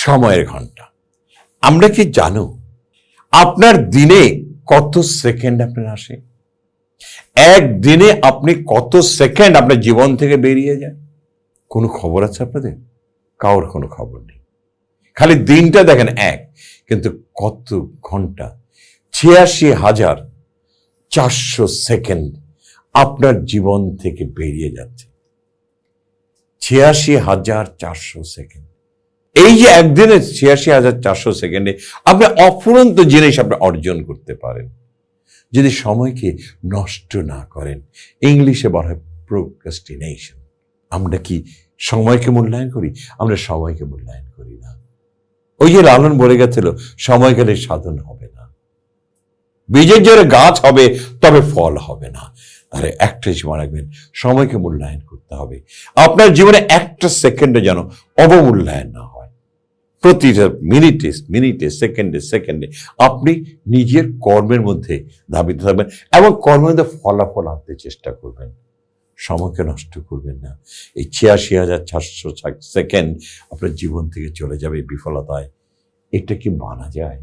সময়ের ঘন্টা। আমরা কি জানো আপনার দিনে কত সেকেন্ড আপনার আসে? একদিনে আপনি কত সেকেন্ড আপনার জীবন থেকে বেরিয়ে যায়? কোনো খবর আছে আপনাদের? কারোর কোনো খবর নেই। খালি দিনটা দেখেন এক, কিন্তু কত ঘন্টা? ৮৬,৪০০ সেকেন্ড আপনার জীবন থেকে বেরিয়ে যাচ্ছে। ৮৬,৪০০ সেকেন্ড। এই যে একদিনে ৮৬,৪০০ সেকেন্ডে আপনি অফুরন্ত জিনিস আপনি অর্জন করতে পারেন যদি সময়কে নষ্ট না করেন। ইংলিশে বলা হয় প্রোক্রাস্টিনেশন। আমরা কি সময়কে মূল্যায়ন করি? আমরা সময়কে মূল্যায়ন করি না। ওই যে লালন বলে গেছিল, সময় গেলে সাধন হবে না, বীজের জোরে গাছ হবে তবে ফল হবে না। তাহলে একটা সময় রাখবেন, সময়কে মূল্যায়ন করতে হবে। আপনার জীবনে একটা সেকেন্ডে যেন অবমূল্যায়ন না হয়। প্রতিটা মিনিটে মিনিটে, সেকেন্ডে সেকেন্ডে আপনি নিজের কর্মের মধ্যে ধাবিত থাকবেন এবং কর্মের মধ্যে ফলাফল আনতে চেষ্টা করবেন। সময়কে নষ্ট করবেন না। এই ৮৬,৪০০ সেকেন্ড আপনার জীবন থেকে চলে যাবে বিফলতায়। এটা কি মানা যায়?